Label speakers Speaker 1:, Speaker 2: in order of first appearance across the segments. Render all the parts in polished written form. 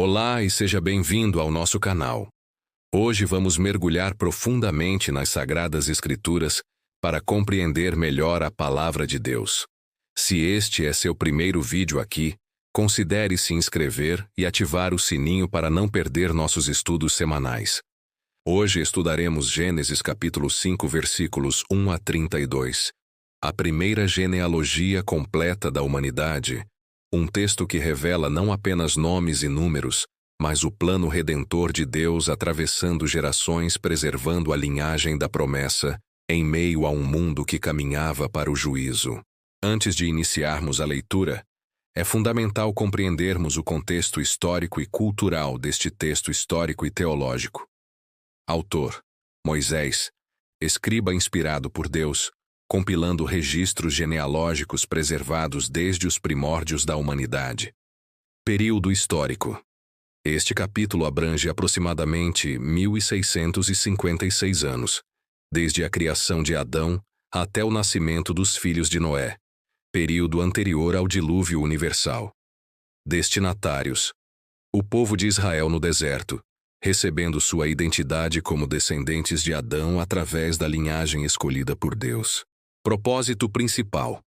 Speaker 1: Olá e seja bem-vindo ao nosso canal. Hoje vamos mergulhar profundamente nas Sagradas Escrituras para compreender melhor a Palavra de Deus. Se este é seu primeiro vídeo aqui, considere se inscrever e ativar o sininho para não perder nossos estudos semanais. Hoje estudaremos Gênesis capítulo 5, versículos 1 a 32. A primeira genealogia completa da humanidade, um texto que revela não apenas nomes e números, mas o plano redentor de Deus atravessando gerações, preservando a linhagem da promessa, em meio a um mundo que caminhava para o juízo. Antes de iniciarmos a leitura, é fundamental compreendermos o contexto histórico e cultural deste texto histórico e teológico. Autor: Moisés, escriba inspirado por Deus, compilando registros genealógicos preservados desde os primórdios da humanidade. Período histórico. Este capítulo abrange aproximadamente 1656 anos, desde a criação de Adão até o nascimento dos filhos de Noé, período anterior ao dilúvio universal. Destinatários: o povo de Israel no deserto, recebendo sua identidade como descendentes de Adão através da linhagem escolhida por Deus. Propósito principal: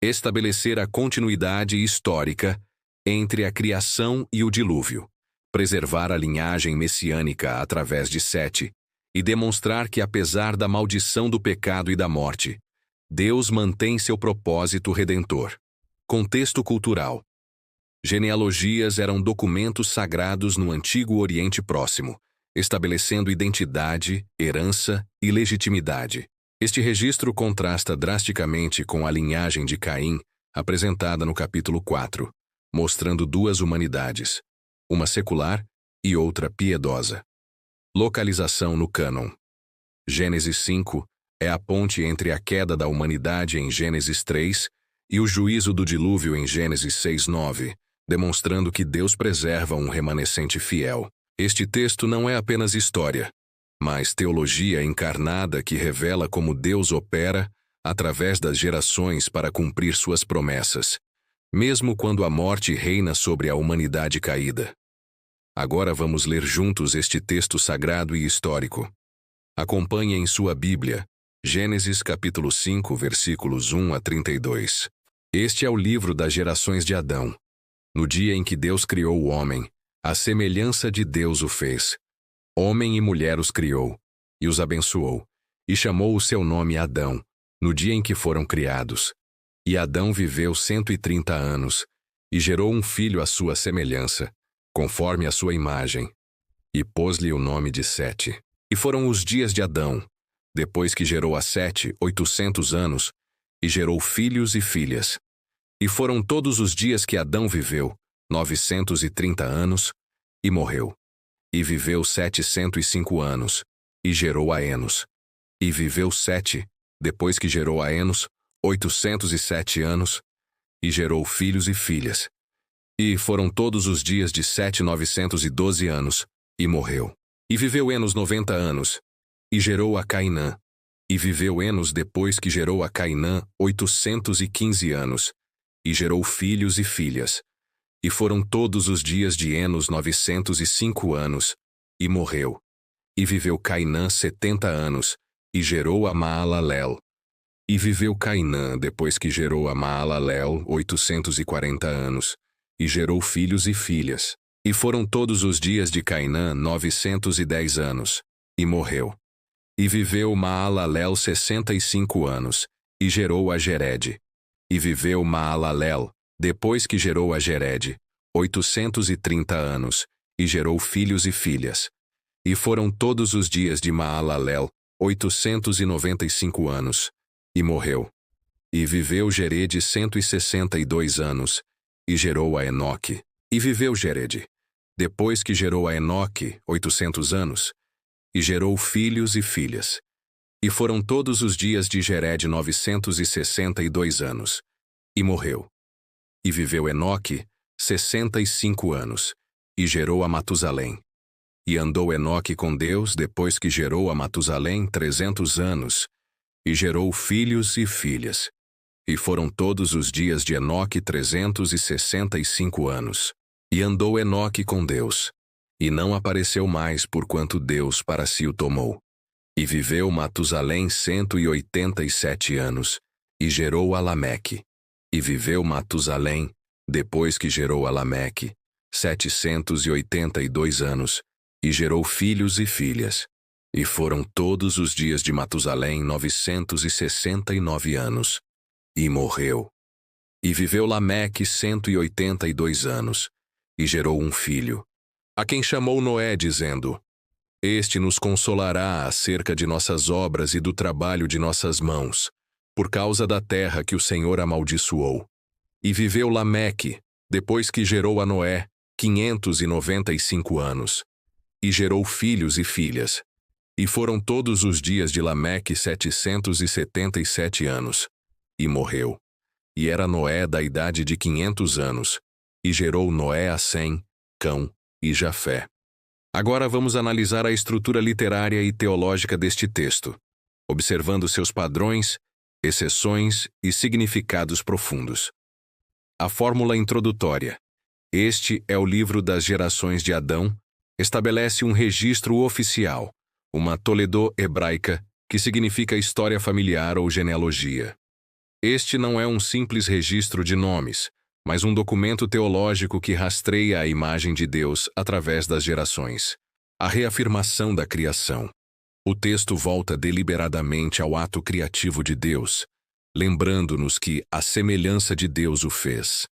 Speaker 1: estabelecer a continuidade histórica entre a criação e o dilúvio, preservar a linhagem messiânica através de Sete e demonstrar que, apesar da maldição do pecado e da morte, Deus mantém seu propósito redentor. Contexto cultural: genealogias eram documentos sagrados no Antigo Oriente Próximo, estabelecendo identidade, herança e legitimidade. Este registro contrasta drasticamente com a linhagem de Caim, apresentada no capítulo 4, mostrando duas humanidades, uma secular e outra piedosa. Localização no cânon. Gênesis 5 é a ponte entre a queda da humanidade em Gênesis 3 e o juízo do dilúvio em Gênesis 6:9, demonstrando que Deus preserva um remanescente fiel. Este texto não é apenas história, mas teologia encarnada que revela como Deus opera através das gerações para cumprir suas promessas, mesmo quando a morte reina sobre a humanidade caída. Agora vamos ler juntos este texto sagrado e histórico. Acompanhe em sua Bíblia, Gênesis capítulo 5, versículos 1 a 32. Este é o livro das gerações de Adão. No dia em que Deus criou o homem, à semelhança de Deus o fez. Homem e mulher os criou, e os abençoou, e chamou o seu nome Adão, no dia em que foram criados. E Adão viveu 130 anos, e gerou um filho à sua semelhança, conforme a sua imagem, e pôs-lhe o nome de Sete. E foram os dias de Adão, depois que gerou a Sete, 800 anos, e gerou filhos e filhas. E foram todos os dias que Adão viveu, 930 anos, e morreu. E viveu 705 anos, e gerou a Enos. E viveu Sete, depois que gerou a Enos, 807 anos, e gerou filhos e filhas. E foram todos os dias de Sete 912 anos, e morreu. E viveu Enos 90 anos, e gerou a Cainã. E viveu Enos depois que gerou a Cainã 815 anos, e gerou filhos e filhas. E foram todos os dias de Enos 905 anos, e morreu. E viveu Cainã 70 anos, e gerou a Maalalel. E viveu Cainã depois que gerou a Maalalel 840 anos, e gerou filhos e filhas. E foram todos os dias de Cainã 910 anos, e morreu. E viveu Maalalel 65 anos, e gerou a Jered. E viveu Maalalel, depois que gerou a Jered, 830 anos, e gerou filhos e filhas. E foram todos os dias de Maalalel 895 anos, e morreu. E viveu Jered 162 anos, e gerou a Enoque. E viveu Jered, depois que gerou a Enoque 800 anos, e gerou filhos e filhas. E foram todos os dias de Jered 962 anos, e morreu. E viveu Enoque 65 anos, e gerou a Matusalém. E andou Enoque com Deus depois que gerou a Matusalém 300 anos, e gerou filhos e filhas. E foram todos os dias de Enoque 365 anos, E andou Enoque com Deus, e não apareceu mais porquanto Deus para si o tomou. E viveu Matusalém 187 anos, e gerou a Lameque. E viveu Matusalém, depois que gerou a Lameque, 782 anos, e gerou filhos e filhas. E foram todos os dias de Matusalém 969 anos, e morreu. E viveu Lameque 182 anos, e gerou um filho, a quem chamou Noé, dizendo: Este nos consolará acerca de nossas obras e do trabalho de nossas mãos, por causa da terra que o Senhor amaldiçoou. E viveu Lameque, depois que gerou a Noé, 595 anos, e gerou filhos e filhas. E foram todos os dias de Lameque 777 anos, e morreu. E era Noé da idade de 500 anos, e gerou Noé a Sem, Cão e Jafé. Agora vamos analisar a estrutura literária e teológica deste texto, observando seus padrões, exceções e significados profundos. A fórmula introdutória. Este é o livro das gerações de Adão, estabelece um registro oficial, uma Toledô hebraica, que significa história familiar ou genealogia. Este não é um simples registro de nomes, mas um documento teológico que rastreia a imagem de Deus através das gerações. A reafirmação da criação. O texto volta deliberadamente ao ato criativo de Deus, lembrando-nos que a semelhança de Deus o fez.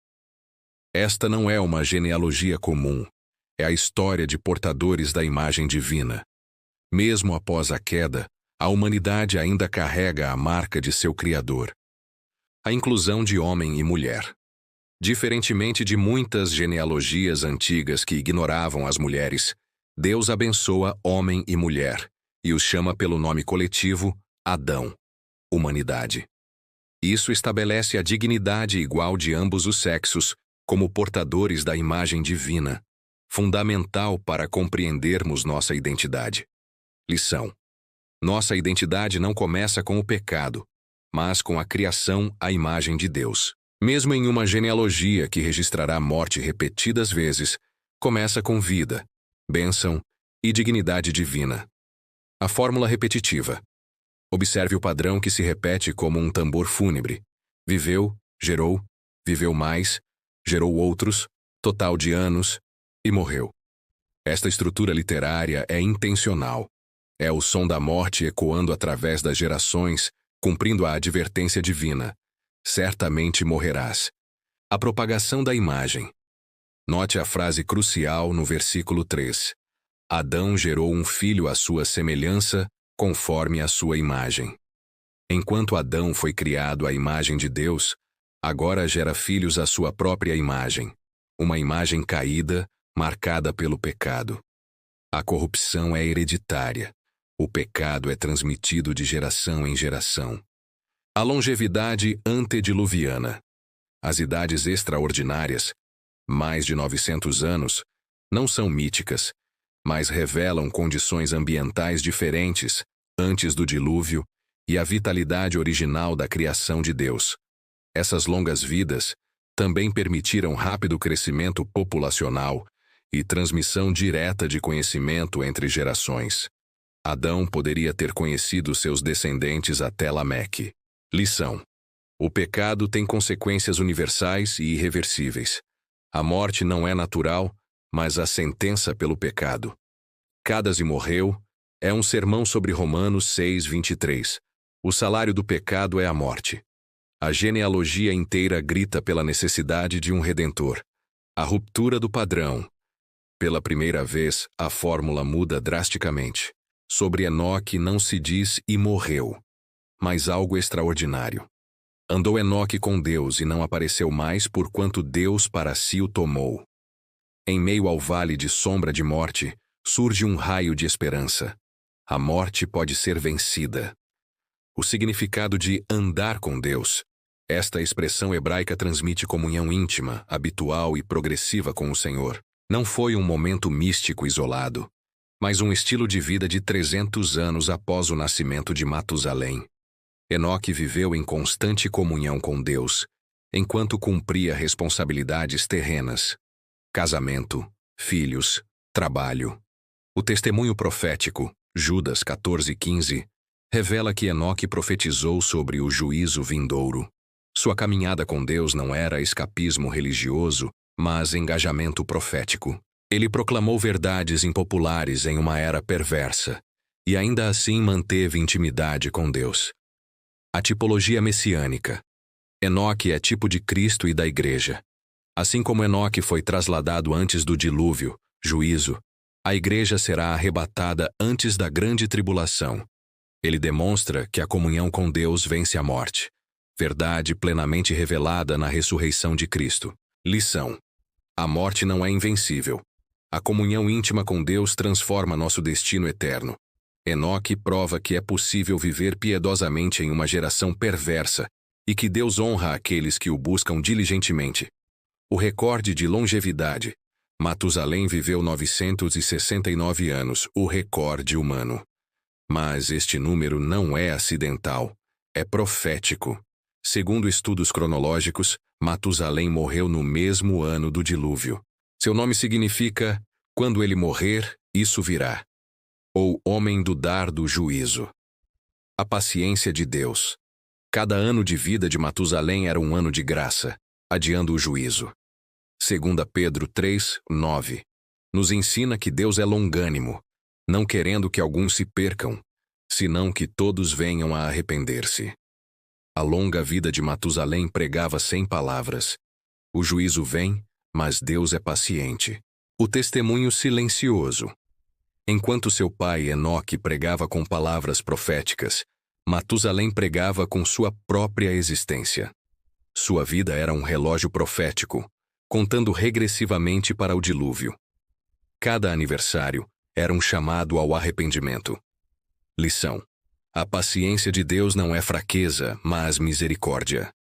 Speaker 1: Esta não é uma genealogia comum, é a história de portadores da imagem divina. Mesmo após a queda, a humanidade ainda carrega a marca de seu Criador. A inclusão de homem e mulher. Diferentemente de muitas genealogias antigas que ignoravam as mulheres, Deus abençoa homem e mulher e os chama pelo nome coletivo Adão, humanidade. Isso estabelece a dignidade igual de ambos os sexos como portadores da imagem divina, fundamental para compreendermos nossa identidade. Lição: nossa identidade não começa com o pecado, mas com a criação à imagem de Deus. Mesmo em uma genealogia que registrará morte repetidas vezes, começa com vida, bênção e dignidade divina. A fórmula repetitiva. Observe o padrão que se repete como um tambor fúnebre. Viveu, viveu mais, gerou outros, total de anos, e morreu. Esta estrutura literária é intencional. É o som da morte ecoando através das gerações, cumprindo a advertência divina. Certamente morrerás. A propagação da imagem. Note a frase crucial no versículo 3. Adão gerou um filho à sua semelhança, conforme a sua imagem. Enquanto Adão foi criado à imagem de Deus, agora gera filhos à sua própria imagem, uma imagem caída, marcada pelo pecado. A corrupção é hereditária. O pecado é transmitido de geração em geração. A longevidade antediluviana. As idades extraordinárias, mais de 900 anos, não são míticas, mas revelam condições ambientais diferentes antes do dilúvio e a vitalidade original da criação de Deus. Essas longas vidas também permitiram rápido crescimento populacional e transmissão direta de conhecimento entre gerações. Adão poderia ter conhecido seus descendentes até Lameque. Lição: o pecado tem consequências universais e irreversíveis. A morte não é natural, mas a sentença pelo pecado. Cadase morreu é um sermão sobre Romanos 6:23. O salário do pecado é a morte. A genealogia inteira grita pela necessidade de um redentor. A ruptura do padrão. Pela primeira vez, a fórmula muda drasticamente. Sobre Enoque não se diz "e morreu", mas algo extraordinário. Andou Enoque com Deus e não apareceu mais porquanto Deus para si o tomou. Em meio ao vale de sombra de morte, surge um raio de esperança. A morte pode ser vencida. O significado de andar com Deus. Esta expressão hebraica transmite comunhão íntima, habitual e progressiva com o Senhor. Não foi um momento místico isolado, mas um estilo de vida de 300 anos após o nascimento de Matusalém. Enoque viveu em constante comunhão com Deus, enquanto cumpria responsabilidades terrenas. casamento, filhos, trabalho. O testemunho profético, Judas 14:15, revela que Enoque profetizou sobre o juízo vindouro. Sua caminhada com Deus não era escapismo religioso, mas engajamento profético. Ele proclamou verdades impopulares em uma era perversa, e ainda assim manteve intimidade com Deus. A tipologia messiânica. Enoque é tipo de Cristo e da Igreja. Assim como Enoque foi trasladado antes do dilúvio, juízo, a Igreja será arrebatada antes da grande tribulação. Ele demonstra que a comunhão com Deus vence a morte, verdade plenamente revelada na ressurreição de Cristo. Lição: a morte não é invencível. A comunhão íntima com Deus transforma nosso destino eterno. Enoque prova que é possível viver piedosamente em uma geração perversa e que Deus honra aqueles que o buscam diligentemente. O recorde de longevidade. Matusalém viveu 969 anos, o recorde humano. Mas este número não é acidental, é profético. Segundo estudos cronológicos, Matusalém morreu no mesmo ano do dilúvio. Seu nome significa, quando ele morrer, isso virá. Ou homem do dar do juízo. A paciência de Deus. Cada ano de vida de Matusalém era um ano de graça, adiando o juízo. 2 Pedro 3:9 nos ensina que Deus é longânimo, não querendo que alguns se percam, senão que todos venham a arrepender-se. A longa vida de Matusalém pregava sem palavras. O juízo vem, mas Deus é paciente. O testemunho silencioso. Enquanto seu pai Enoque pregava com palavras proféticas, Matusalém pregava com sua própria existência. Sua vida era um relógio profético, contando regressivamente para o dilúvio. Cada aniversário era um chamado ao arrependimento. Lição: a paciência de Deus não é fraqueza, mas misericórdia.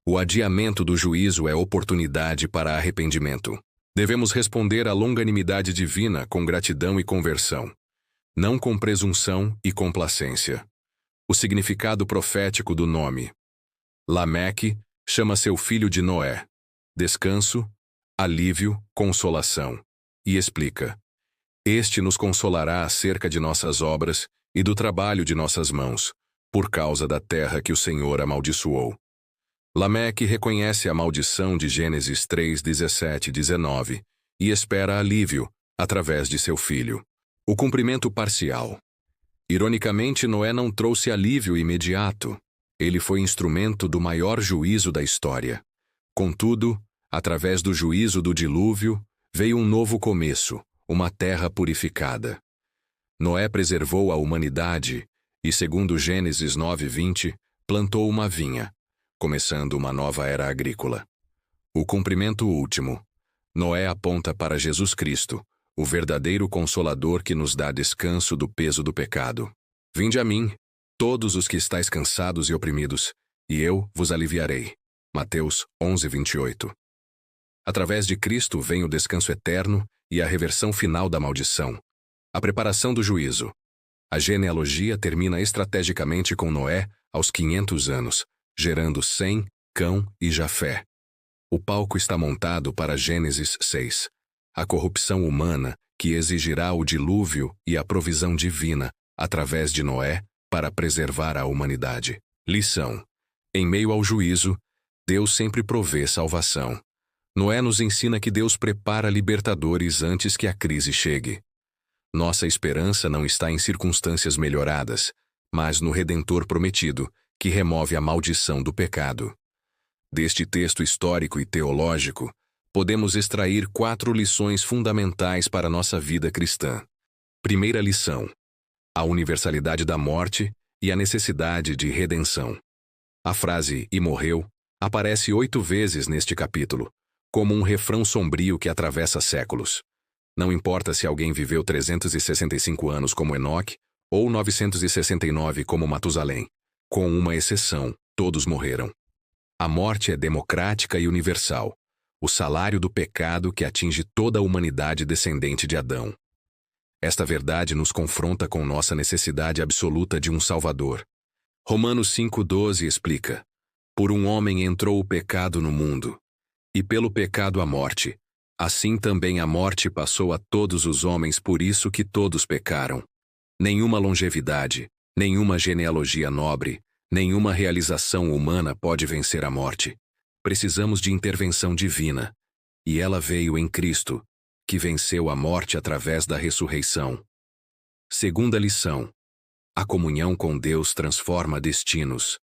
Speaker 1: O adiamento do juízo é oportunidade para arrependimento. Devemos responder à longanimidade divina com gratidão e conversão, não com presunção e complacência. O significado profético do nome. Lameque chama seu filho de Noé. Descanso, alívio, consolação. E explica: este nos consolará acerca de nossas obras e do trabalho de nossas mãos, por causa da terra que o Senhor amaldiçoou. Lameque reconhece a maldição de Gênesis 3:17-19 e espera alívio, através de seu filho. O cumprimento parcial. Ironicamente, Noé não trouxe alívio imediato. Ele foi instrumento do maior juízo da história. Contudo, através do juízo do dilúvio, veio um novo começo, uma terra purificada. Noé preservou a humanidade e, segundo Gênesis 9:20, plantou uma vinha, começando uma nova era agrícola. O cumprimento último. Noé aponta para Jesus Cristo, o verdadeiro Consolador que nos dá descanso do peso do pecado. Vinde a mim, todos os que estáis cansados e oprimidos, e eu vos aliviarei. Mateus 11:28. Através de Cristo vem o descanso eterno e a reversão final da maldição. A preparação do juízo. A genealogia termina estrategicamente com Noé aos 500 anos, gerando Sem, Cão e Jafé. O palco está montado para Gênesis 6, a corrupção humana que exigirá o dilúvio e a provisão divina, através de Noé, para preservar a humanidade. Lição: em meio ao juízo, Deus sempre provê salvação. Noé nos ensina que Deus prepara libertadores antes que a crise chegue. Nossa esperança não está em circunstâncias melhoradas, mas no Redentor prometido, que remove a maldição do pecado. Deste texto histórico e teológico, podemos extrair 4 lições fundamentais para nossa vida cristã. Primeira lição: a universalidade da morte e a necessidade de redenção. A frase "e morreu" aparece 8 vezes neste capítulo, como um refrão sombrio que atravessa séculos. Não importa se alguém viveu 365 anos como Enoque ou 969 como Matusalém. Com uma exceção, todos morreram. A morte é democrática e universal, o salário do pecado que atinge toda a humanidade descendente de Adão. Esta verdade nos confronta com nossa necessidade absoluta de um Salvador. Romanos 5:12 explica: por um homem entrou o pecado no mundo, e pelo pecado a morte, Assim também a morte passou a todos os homens, por isso que todos pecaram. Nenhuma longevidade, nenhuma genealogia nobre, nenhuma realização humana pode vencer a morte. Precisamos de intervenção divina. E ela veio em Cristo, que venceu a morte através da ressurreição. Segunda lição: a comunhão com Deus transforma destinos.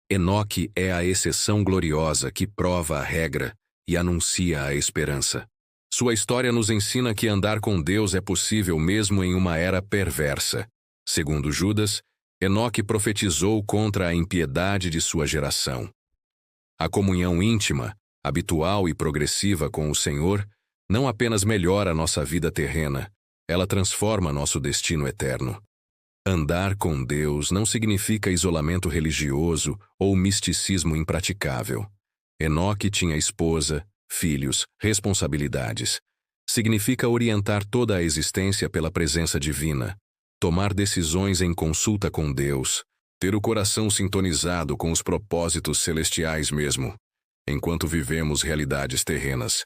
Speaker 1: Enoque é a exceção gloriosa que prova a regra e anuncia a esperança. Sua história nos ensina que andar com Deus é possível mesmo em uma era perversa. Segundo Judas, Enoque profetizou contra a impiedade de sua geração. A comunhão íntima, habitual e progressiva com o Senhor não apenas melhora nossa vida terrena, ela transforma nosso destino eterno. Andar com Deus não significa isolamento religioso ou misticismo impraticável. Enoque tinha esposa, filhos, responsabilidades. Significa orientar toda a existência pela presença divina, tomar decisões em consulta com Deus, ter o coração sintonizado com os propósitos celestiais mesmo, enquanto vivemos realidades terrenas.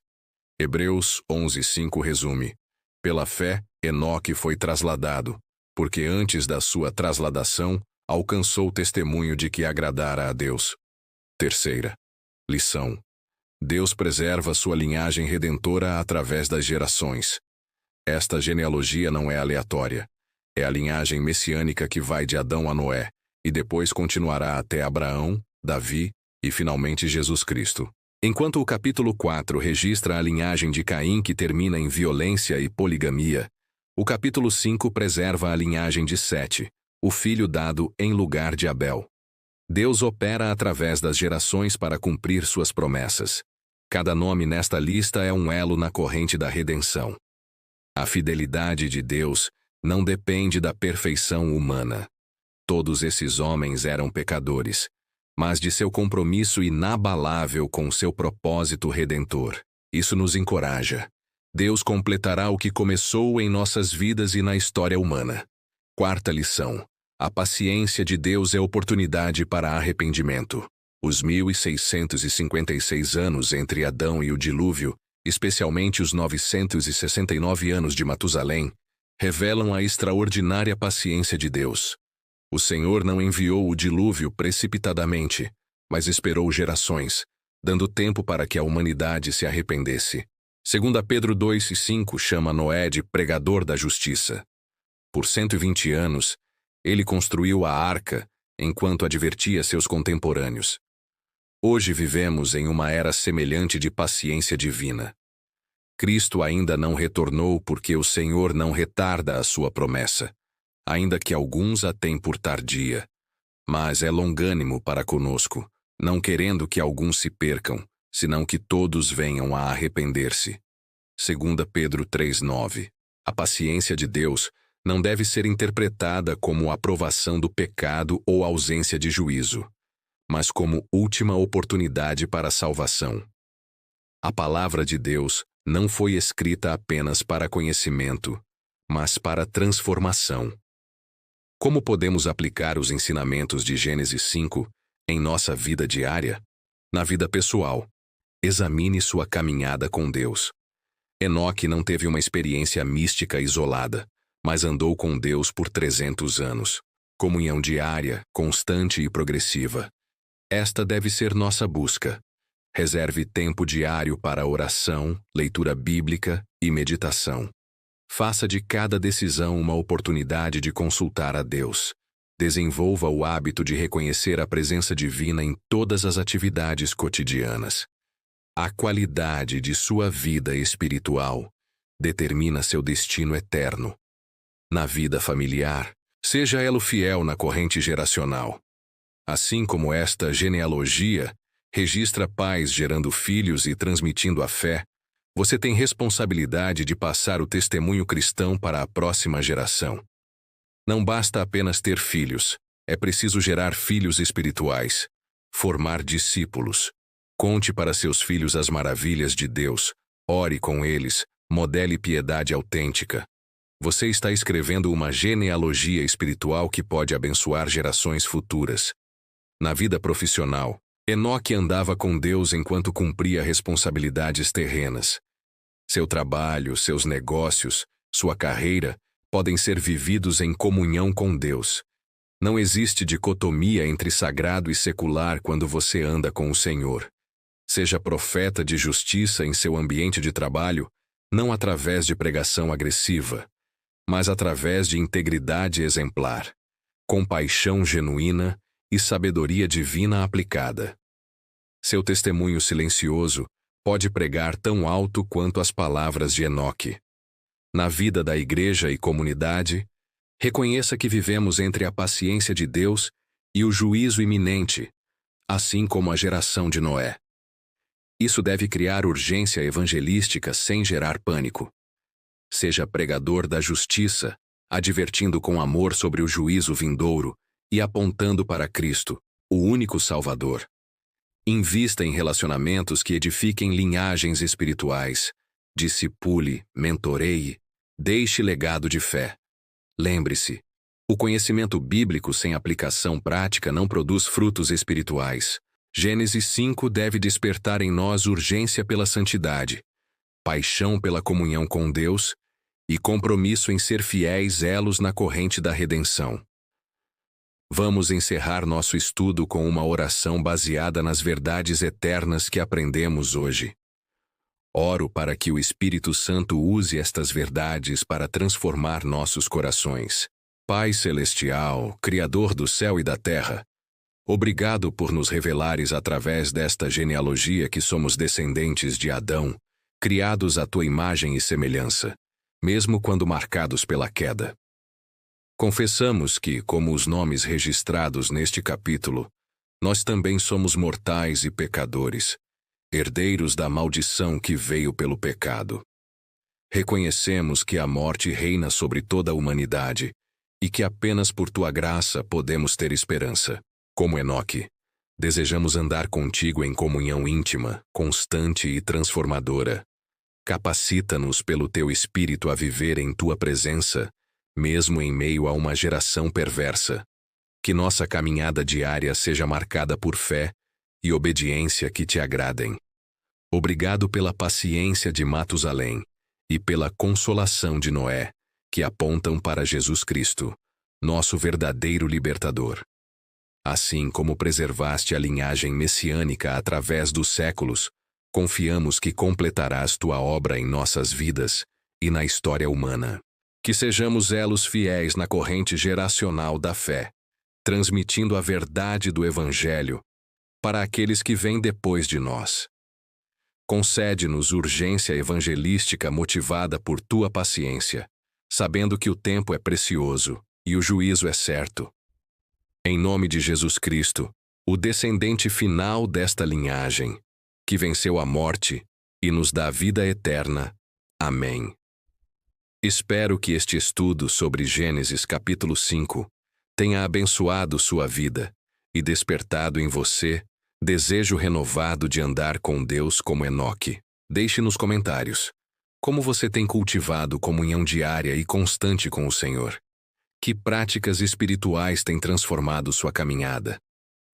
Speaker 1: Hebreus 11:5 resume: pela fé, Enoque foi trasladado, porque antes da sua trasladação, alcançou o testemunho de que agradara a Deus. Terceira lição: Deus preserva sua linhagem redentora através das gerações. Esta genealogia não é aleatória. É a linhagem messiânica que vai de Adão a Noé, e depois continuará até Abraão, Davi e finalmente Jesus Cristo. Enquanto o capítulo 4 registra a linhagem de Caim que termina em violência e poligamia, o capítulo 5 preserva a linhagem de Sete, o filho dado em lugar de Abel. Deus opera através das gerações para cumprir suas promessas. Cada nome nesta lista é um elo na corrente da redenção. A fidelidade de Deus não depende da perfeição humana. Todos esses homens eram pecadores, mas de seu compromisso inabalável com seu propósito redentor. Isso nos encoraja. Deus completará o que começou em nossas vidas e na história humana. Quarta lição: a paciência de Deus é oportunidade para arrependimento. Os 1656 anos entre Adão e o dilúvio, especialmente os 969 anos de Matusalém, revelam a extraordinária paciência de Deus. O Senhor não enviou o dilúvio precipitadamente, mas esperou gerações, dando tempo para que a humanidade se arrependesse. 2 Pedro 2:5 chama Noé de pregador da justiça. Por 120 anos, ele construiu a arca, enquanto advertia seus contemporâneos. Hoje vivemos em uma era semelhante de paciência divina. Cristo ainda não retornou porque o Senhor não retarda a sua promessa, ainda que alguns a têm por tardia. Mas é longânimo para conosco, não querendo que alguns se percam, senão que todos venham a arrepender-se. 2 Pedro 3:9. A paciência de Deus não deve ser interpretada como aprovação do pecado ou ausência de juízo, mas como última oportunidade para a salvação. A palavra de Deus não foi escrita apenas para conhecimento, mas para transformação. Como podemos aplicar os ensinamentos de Gênesis 5 em nossa vida diária? Na vida pessoal, examine sua caminhada com Deus. Enoque não teve uma experiência mística isolada, mas andou com Deus por 300 anos. Comunhão diária, constante e progressiva. Esta deve ser nossa busca. Reserve tempo diário para oração, leitura bíblica e meditação. Faça de cada decisão uma oportunidade de consultar a Deus. Desenvolva o hábito de reconhecer a presença divina em todas as atividades cotidianas. A qualidade de sua vida espiritual determina seu destino eterno. Na vida familiar, seja elo fiel na corrente geracional. Assim como esta genealogia registra pais gerando filhos e transmitindo a fé, você tem responsabilidade de passar o testemunho cristão para a próxima geração. Não basta apenas ter filhos, é preciso gerar filhos espirituais, formar discípulos. Conte para seus filhos as maravilhas de Deus, ore com eles, modele piedade autêntica. Você está escrevendo uma genealogia espiritual que pode abençoar gerações futuras. Na vida profissional, Enoque andava com Deus enquanto cumpria responsabilidades terrenas. Seu trabalho, seus negócios, sua carreira podem ser vividos em comunhão com Deus. Não existe dicotomia entre sagrado e secular quando você anda com o Senhor. Seja profeta de justiça em seu ambiente de trabalho, não através de pregação agressiva, mas através de integridade exemplar, compaixão genuína e sabedoria divina aplicada. Seu testemunho silencioso pode pregar tão alto quanto as palavras de Enoque. Na vida da igreja e comunidade, reconheça que vivemos entre a paciência de Deus e o juízo iminente, assim como a geração de Noé. Isso deve criar urgência evangelística sem gerar pânico. Seja pregador da justiça, advertindo com amor sobre o juízo vindouro e apontando para Cristo, o único Salvador. Invista em relacionamentos que edifiquem linhagens espirituais. Discipule, mentoreie, deixe legado de fé. Lembre-se, o conhecimento bíblico sem aplicação prática não produz frutos espirituais. Gênesis 5 deve despertar em nós urgência pela santidade, paixão pela comunhão com Deus e compromisso em ser fiéis elos na corrente da redenção. Vamos encerrar nosso estudo com uma oração baseada nas verdades eternas que aprendemos hoje. Oro para que o Espírito Santo use estas verdades para transformar nossos corações. Pai Celestial, Criador do céu e da terra, obrigado por nos revelares através desta genealogia que somos descendentes de Adão, criados à tua imagem e semelhança, mesmo quando marcados pela queda. Confessamos que, como os nomes registrados neste capítulo, nós também somos mortais e pecadores, herdeiros da maldição que veio pelo pecado. Reconhecemos que a morte reina sobre toda a humanidade e que apenas por tua graça podemos ter esperança. Como Enoque, desejamos andar contigo em comunhão íntima, constante e transformadora. Capacita-nos pelo teu Espírito a viver em tua presença, mesmo em meio a uma geração perversa. Que nossa caminhada diária seja marcada por fé e obediência que te agradem. Obrigado pela paciência de Matusalém e pela consolação de Noé, que apontam para Jesus Cristo, nosso verdadeiro libertador. Assim como preservaste a linhagem messiânica através dos séculos, confiamos que completarás tua obra em nossas vidas e na história humana. Que sejamos elos fiéis na corrente geracional da fé, transmitindo a verdade do Evangelho para aqueles que vêm depois de nós. Concede-nos urgência evangelística motivada por tua paciência, sabendo que o tempo é precioso e o juízo é certo. Em nome de Jesus Cristo, o descendente final desta linhagem, que venceu a morte e nos dá vida eterna. Amém. Espero que este estudo sobre Gênesis capítulo 5 tenha abençoado sua vida e despertado em você desejo renovado de andar com Deus como Enoque. Deixe nos comentários como você tem cultivado comunhão diária e constante com o Senhor. Que práticas espirituais têm transformado sua caminhada?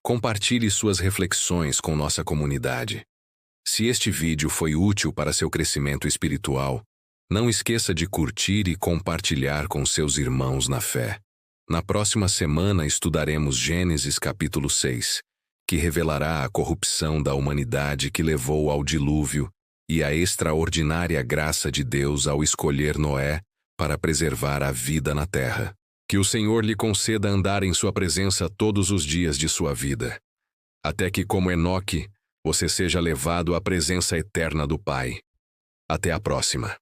Speaker 1: Compartilhe suas reflexões com nossa comunidade. Se este vídeo foi útil para seu crescimento espiritual, não esqueça de curtir e compartilhar com seus irmãos na fé. Na próxima semana estudaremos Gênesis capítulo 6, que revelará a corrupção da humanidade que levou ao dilúvio e a extraordinária graça de Deus ao escolher Noé para preservar a vida na terra. Que o Senhor lhe conceda andar em sua presença todos os dias de sua vida, até que, como Enoque, você seja levado à presença eterna do Pai. Até a próxima.